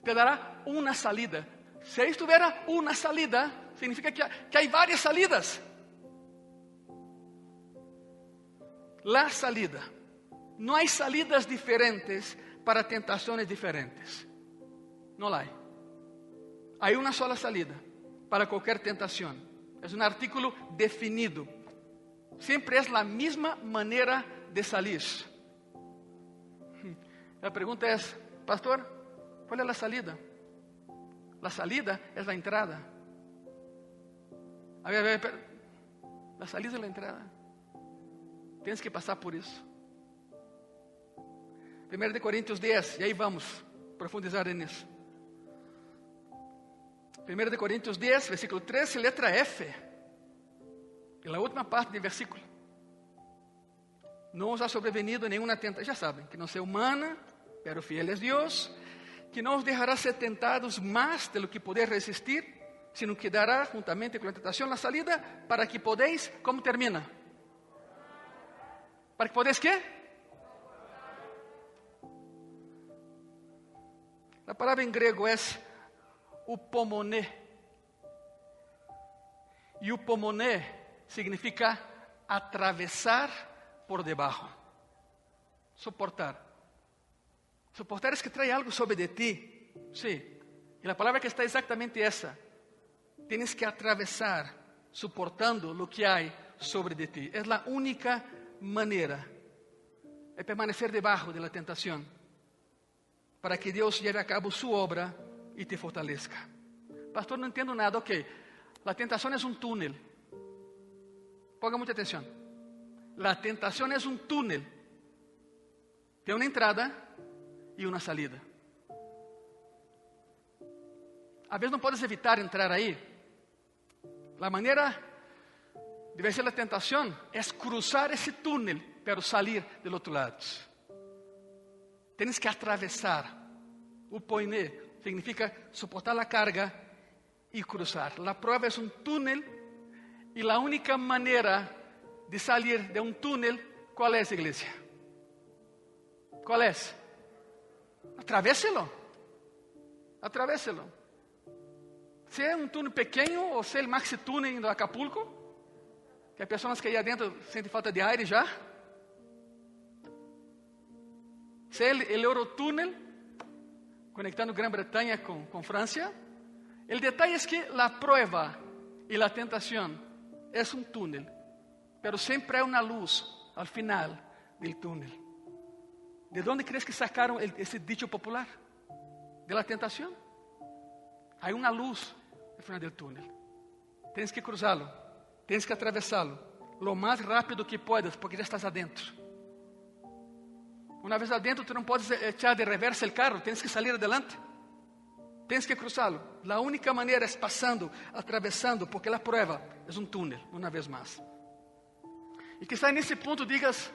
Te dará una salida. Si ahí estuviera una salida, significa que hay varias salidas. La salida. No hay salidas diferentes para tentaciones diferentes. No la hay. Hay una sola salida para cualquier tentación. Es un artículo definido. Siempre es la misma manera de salir. La pregunta es, pastor, ¿cuál es la salida? La salida es la entrada. A ver, la salida es la entrada. Tienes que pasar por eso. 1 Corintios 10, y ahí vamos a profundizar en eso. 1 Corintios 10, versículo 13, letra F. En la última parte del versículo. No os ha sobrevenido ninguna tentación, ya saben, que no sea humana, pero fiel es Dios, que no os dejará ser tentados más de lo que poder resistir, sino que dará juntamente con la tentación la salida para que podéis, ¿cómo termina? ¿Para que podéis qué? La palabra en griego es upomoné. Eupomoné significa atravesar por debajo. Soportar. Soportar es que trae algo sobre de ti. Sí. Y la palabra que está exactamente esa. Tienes que atravesar, soportando lo que hay sobre de ti. Es la única manera de permanecer debajo de la tentación, para que Dios lleve a cabo su obra y te fortalezca. Pastor, no entiendo nada. Ok, la tentación es un túnel. Ponga mucha atención. La tentación es un túnel. Tiene una entrada y una salida. A veces no puedes evitar entrar ahí. La manera de vencer la tentación es cruzar ese túnel, pero salir del otro lado. Tienes que atravesar. Eupoiné significa soportar la carga y cruzar. La prueba es un túnel y la única manera de salir de un túnel, ¿cuál es, iglesia? ¿Cuál es? Atravéselo. Atravéselo. Sea un túnel pequeño o sea el maxi túnel de Acapulco, que hay personas que ahí adentro sienten falta de aire ya. Sea el Eurotúnel, conectando Gran Bretaña con Francia. El detalle es que la prueba y la tentación es un túnel, pero siempre hay una luz al final del túnel. ¿De dónde crees que sacaron ese dicho popular? De la tentación. Hay una luz al final del túnel. Tienes que cruzarlo, tienes que atravesarlo lo más rápido que puedas, porque ya estás adentro. Una vez adentro, tú no puedes echar de reversa el carro, tienes que salir adelante. Tienes que cruzarlo. La única manera es pasando, atravesando, porque la prueba es un túnel, una vez más. Y quizá en ese punto digas,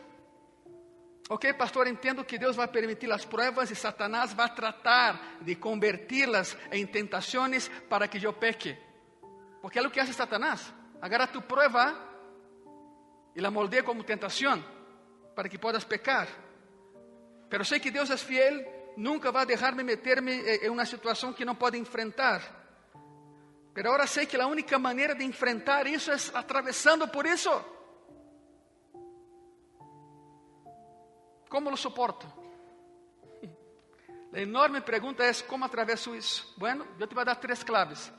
ok, pastor, entiendo que Dios va a permitir las pruebas y Satanás va a tratar de convertirlas en tentaciones para que yo peque. Porque es lo que hace Satanás. Agarra tu prueba y la moldea como tentación para que puedas pecar. Pero sé que Dios es fiel, nunca va a dejarme meterme en una situación que no puedo enfrentar. Pero ahora sé que la única manera de enfrentar eso es atravesando por eso. ¿Cómo lo soporto? La enorme pregunta es, ¿cómo atraveso eso? Bueno, yo te voy a dar 3 claves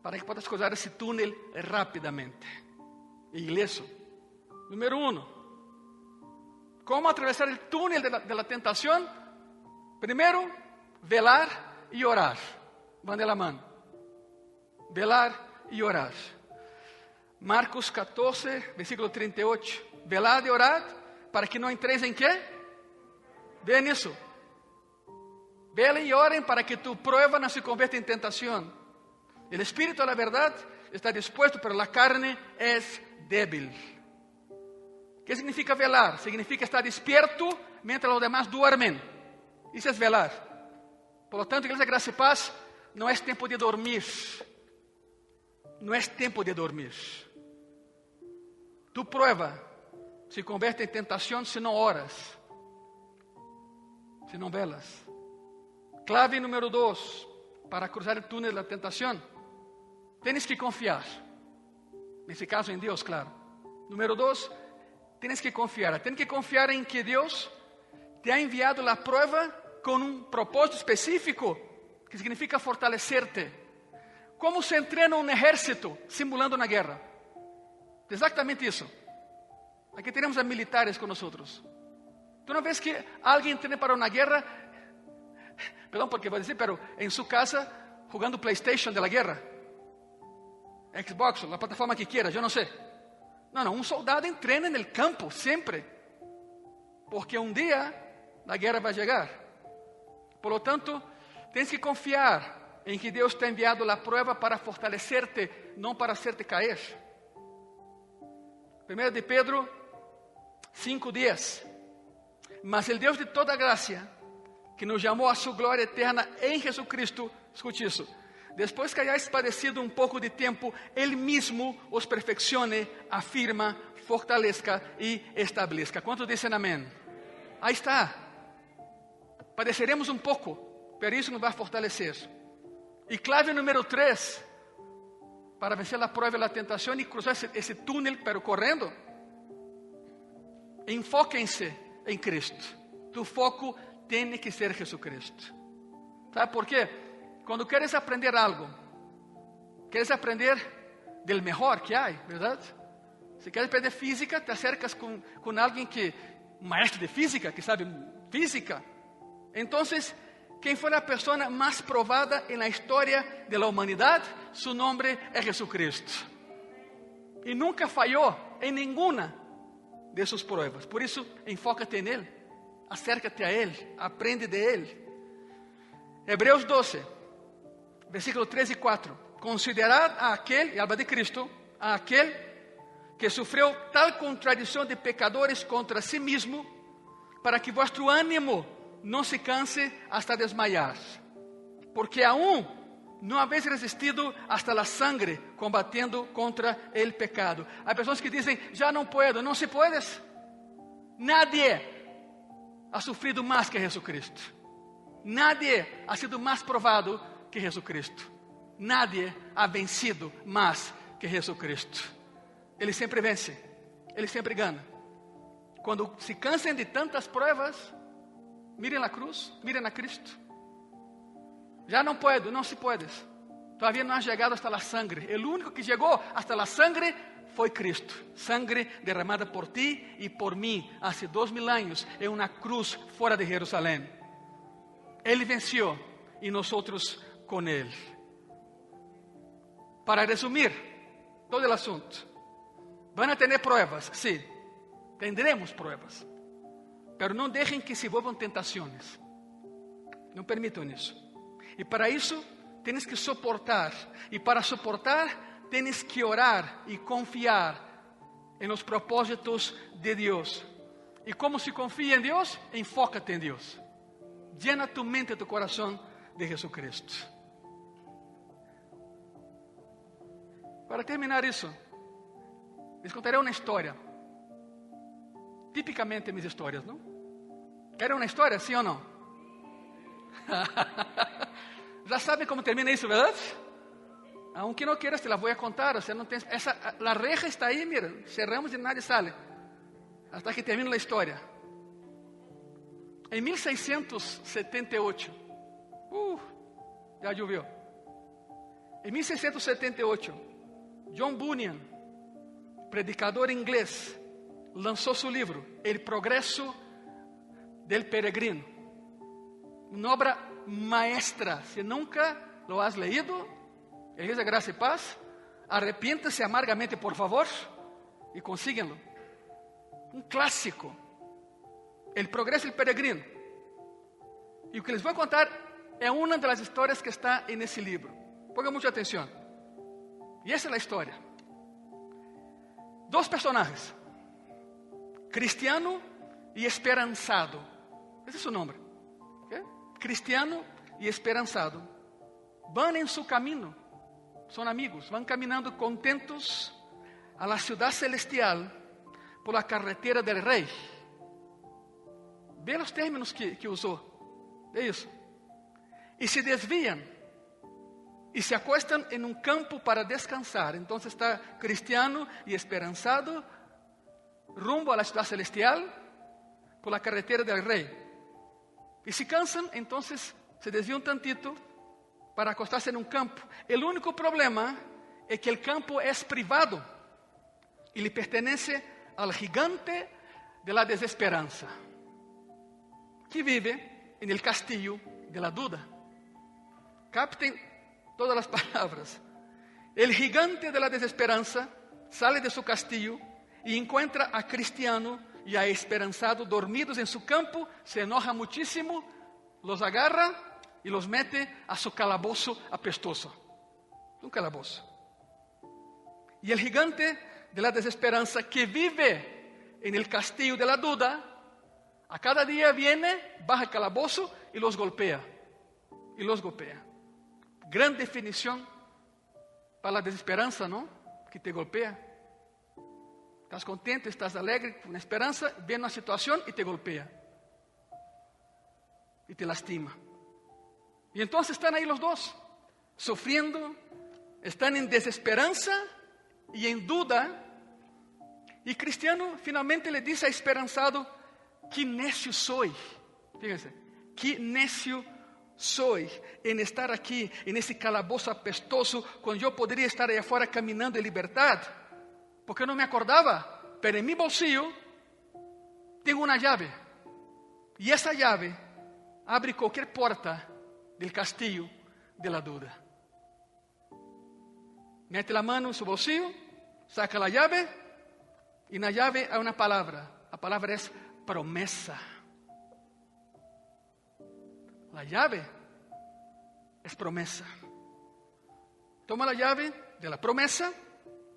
para que puedas cruzar ese túnel rápidamente, ileso. Número 1. ¿Cómo atravesar el túnel de la tentación? Primero, velar y orar. Van de la mano. Velar y orar. Marcos 14, versículo 38. Velad y orad para que no entréis en ¿qué? Vean eso. Velen y oren para que tu prueba no se convierta en tentación. El espíritu, la verdad, está dispuesto, pero la carne es débil. ¿Qué significa velar? Significa estar despierto mientras los demás duermen. Isso es velar. Por lo tanto, Iglesia Gracia y Paz, no es tiempo de dormir. No es tiempo de dormir. Tu prueba se convierte en tentación si no oras, si no velas. Clave número 2 para cruzar el túnel de la tentación. Tienes que confiar. En ese caso en Dios, claro. Número 2, tienes que confiar. Tienes que confiar en que Dios te ha enviado la prueba con un propósito específico, que significa fortalecerte. ¿Cómo se entrena un ejército simulando una guerra? Exactamente eso. Aquí tenemos a militares con nosotros. ¿Tú no ves que alguien entrena para una guerra? Perdón porque voy a decir, pero en su casa jugando PlayStation de la guerra, Xbox, la plataforma que quieras, yo no sé. No, un soldado entrena en el campo siempre, porque un día la guerra va a llegar. Por lo tanto, tienes que confiar en que Dios te ha enviado la prueba para fortalecerte, no para hacerte caer. 1 de Pedro 5:10. Mas el Dios de toda gracia, que nos llamó a su gloria eterna en Jesucristo, escuche eso, después que hayáis padecido un poco de tiempo, Él mismo os perfeccione, afirma, fortalezca y establezca. ¿Cuántos dicen amén? Ahí está. Padeceremos un poco, pero eso nos va a fortalecer. Y clave número 3, para vencer la prueba y la tentación y cruzar ese túnel, pero corriendo. Enfóquense en Cristo. Tu foco tiene que ser Jesucristo. ¿Sabe por qué? Cuando quieres aprender algo, quieres aprender del mejor que hay, ¿verdad? Si quieres aprender física, te acercas con alguien un maestro de física, que sabe física. Entonces, ¿quién fue la persona más probada en la historia de la humanidad? Su nombre es Jesucristo. Y nunca falló en ninguna de sus pruebas. Por eso, enfócate en Él. Acércate a Él. Aprende de Él. Hebreos 12, versículos 3 y 4. Considerad a aquel, y habla de Cristo, a aquel que sufrió tal contradicción de pecadores contra sí mismo, para que vuestro ánimo no se canse hasta desmayar. Porque aún no habéis resistido hasta la sangre combatiendo contra el pecado. Hay personas que dicen, ya no puedo. No se puede. Nadie ha sufrido más que Jesucristo. Nadie ha sido más probado que Jesucristo. Nadie ha vencido más que Jesucristo. Ele sempre vence. Ele sempre gana. Quando se cansem de tantas pruebas, miren la cruz, miren a Cristo. Ya no puedo, no se puede. Todavía no has llegado hasta la sangre. El único que llegó hasta la sangre fue Cristo. Sangre derramada por ti y por mí hace 2000 años en una cruz fuera de Jerusalén. Él venció y nosotros con Él. Para resumir todo el asunto, van a tener pruebas, sí, tendremos pruebas, pero no dejen que se vuelvan tentaciones. No permitan eso. Y para eso tienes que soportar. Y para soportar tienes que orar y confiar en los propósitos de Dios. ¿Y cómo se confía en Dios? Enfócate en Dios. Llena tu mente, tu corazón de Jesucristo. Para terminar isso, les contaré uma história. Tipicamente minhas histórias, não? Querem uma história, sim ou não? Já sabem como termina isso, verdade? Aunque não queiras, te la voy a contar. O sea, não tem, la reja está aí, mira, cerramos e nadie sale. Hasta que termine a história. Em 1678, já choveu. Em 1678, John Bunyan, predicador inglês, lançou seu livro, El Progresso del Peregrino. Uma obra maestra. Se nunca lo has leído, Igreja Graça e Paz, arrepiéntase amargamente, por favor, e consíguenlo. Um clássico. El Progresso del Peregrino. E o que les vou contar é uma das histórias que está nesse livro. Ponga muita atenção. E essa é a história. Dos personagens, Cristiano e Esperanzado. Esse é seu nome. ¿Okay? Cristiano e Esperanzado van em seu caminho, são amigos, van caminhando contentos a la ciudad celestial por la carretera del rey. Vê os términos que usou. É isso. E se desvían y se acuestan en un campo para descansar. Entonces está Cristiano y Esperanzado rumbo a la ciudad celestial por la carretera del rey. Y se cansan, entonces se desvían un tantito para acostarse en un campo. El único problema es que el campo es privado y le pertenece al gigante de la desesperanza, que vive en el castillo de la duda. Capten todas las palabras. El gigante de la desesperanza sale de su castillo y encuentra a Cristiano y a Esperanzado dormidos en su campo, se enoja muchísimo, los agarra y los mete a su calabozo apestoso. Un calabozo. Y el gigante de la desesperanza que vive en el castillo de la duda, a cada día viene, baja el calabozo y los golpea. Y los golpea. Gran definición para la desesperanza, ¿no? Que te golpea. Estás contento, estás alegre, con esperanza, viene una situación y te golpea. Y te lastima. Y entonces están ahí los dos, sufriendo, están en desesperanza y en duda. Y Cristiano finalmente le dice a esperanzado: qué necio soy. Fíjense, qué necio soy en estar aquí, en ese calabozo apestoso, cuando yo podría estar allá afuera caminando en libertad. Porque no me acordaba, pero en mi bolsillo tengo una llave. Y esa llave abre cualquier puerta del castillo de la duda. Mete la mano en su bolsillo, saca la llave, y en la llave hay una palabra. La palabra es promesa. La llave es promesa. Toma la llave de la promesa,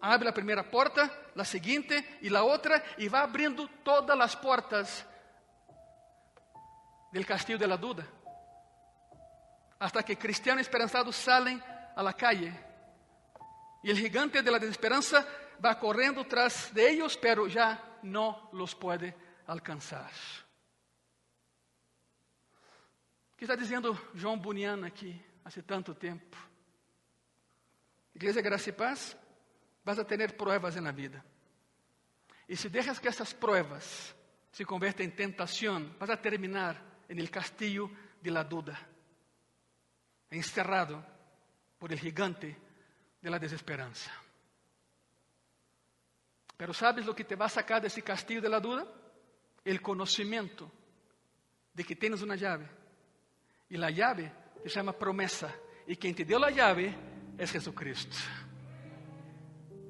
abre la primera puerta, la siguiente y la otra, y va abriendo todas las puertas del castillo de la duda, hasta que cristianos esperanzados salen a la calle, y el gigante de la desesperanza va corriendo tras de ellos, pero ya no los puede alcanzar. ¿Qué está diciendo João Bunyan aquí hace tanto tiempo? Iglesia Gracia y Paz, vas a tener pruebas en la vida. Y si dejas que esas pruebas se conviertan en tentación, vas a terminar en el castillo de la duda, encerrado por el gigante de la desesperanza. Pero ¿sabes lo que te va a sacar de ese castillo de la duda? El conocimiento de que tienes una llave. Y la llave se llama promesa. Y quien te dio la llave es Jesucristo.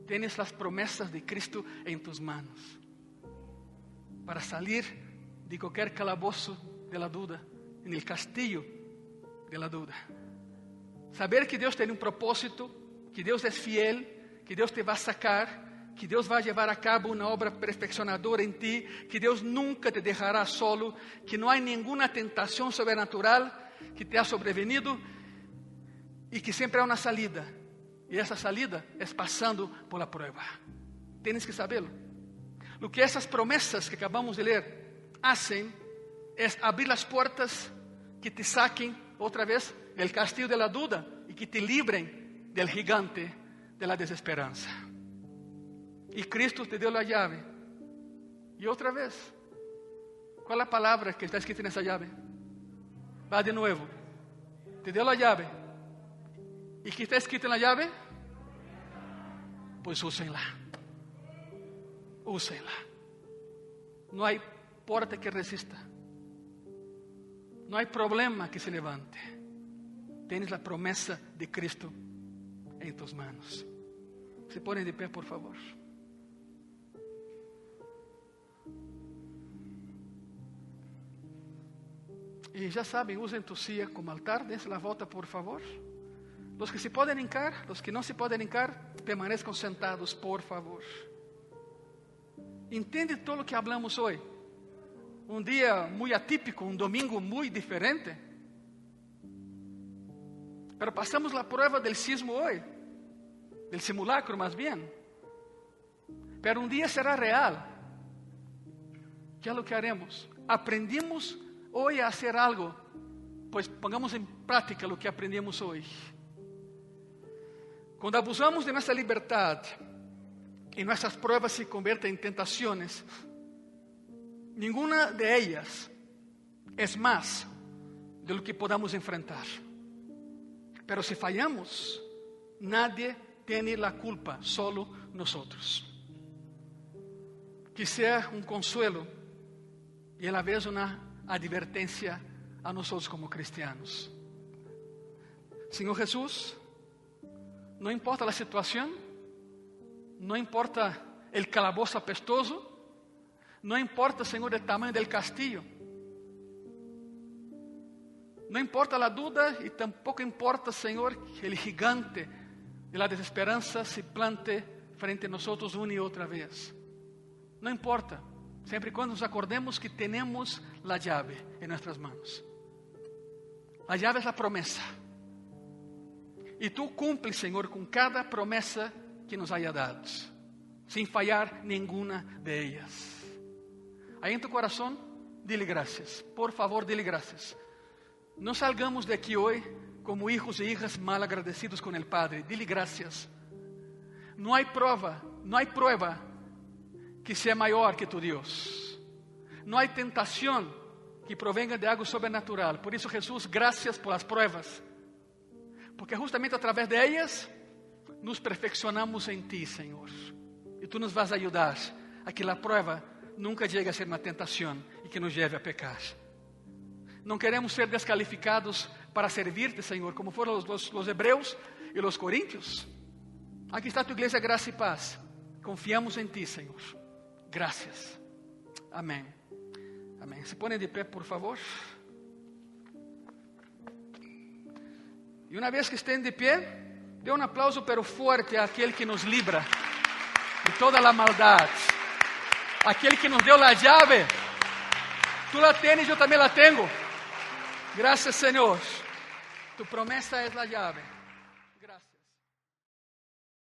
Tienes las promesas de Cristo en tus manos para salir de cualquier calabozo de la duda, en el castillo de la duda. Saber que Dios tiene un propósito, que Dios es fiel, que Dios te va a sacar, que Dios va a llevar a cabo una obra perfeccionadora en ti, que Dios nunca te dejará solo, que no hay ninguna tentación sobrenatural que te ha sobrevenido y que siempre hay una salida. Y esa salida es pasando por la prueba. Tienes que saberlo. Lo que esas promesas que acabamos de leer hacen es abrir las puertas que te saquen otra vez del castillo de la duda y que te libren del gigante de la desesperanza. Y Cristo te dio la llave. Y otra vez, ¿cuál es la palabra que está escrita en esa llave? Va de nuevo. Te dio la llave. ¿Y qué está escrito en la llave? Pues úsenla. Úsenla. No hay puerta que resista. No hay problema que se levante. Tienes la promesa de Cristo en tus manos. Se ponen de pie, por favor. Y ya saben, usen tu silla como altar, dense la volta, por favor. Los que se pueden hincar, los que no se pueden hincar, permanezcan sentados, por favor. Entende todo lo que hablamos hoy. Un día muy atípico, un domingo muy diferente. Pero pasamos la prueba del sismo hoy, del simulacro más bien. Pero un día será real. ¿Qué es lo que haremos? Aprendimos hoy a hacer algo, pues pongamos en práctica lo que aprendimos hoy. Cuando abusamos de nuestra libertad y nuestras pruebas se convierten en tentaciones, ninguna de ellas es más de lo que podamos enfrentar. Pero si fallamos, nadie tiene la culpa, solo nosotros. Que sea un consuelo y a la vez una advertencia a nosotros como cristianos. Señor Jesús, no importa la situación, no importa el calabozo apestoso, no importa, Señor, el tamaño del castillo, no importa la duda y tampoco importa, Señor, que el gigante de la desesperanza se plante frente a nosotros una y otra vez. No importa, siempre y cuando nos acordemos que tenemos la llave en nuestras manos. La llave es la promesa. Y tú cumples, Señor, con cada promesa que nos haya dado, sin fallar ninguna de ellas. Ahí en tu corazón, dile gracias. Por favor, dile gracias. No salgamos de aquí hoy como hijos e hijas mal agradecidos con el Padre. Dile gracias. No hay prueba que sea mayor que tu Dios. No hay tentación que provenga de algo sobrenatural. Por eso, Jesús, gracias por las pruebas. Porque justamente a través de ellas nos perfeccionamos en ti, Señor. Y tú nos vas a ayudar a que la prueba nunca llegue a ser una tentación y que nos lleve a pecar. No queremos ser descalificados para servirte, Señor, como fueron los hebreos y los corintios. Aquí está tu iglesia, gracia y paz. Confiamos en ti, Señor. Gracias. Amén. Amén. Se ponen de pie, por favor. Y una vez que estén de pie, dê un aplauso pero fuerte a aquel que nos libra de toda la maldad. Aquel que nos dio la llave. Tú la tienes, yo también la tengo. Gracias, Señor. Tu promesa es la llave. Gracias.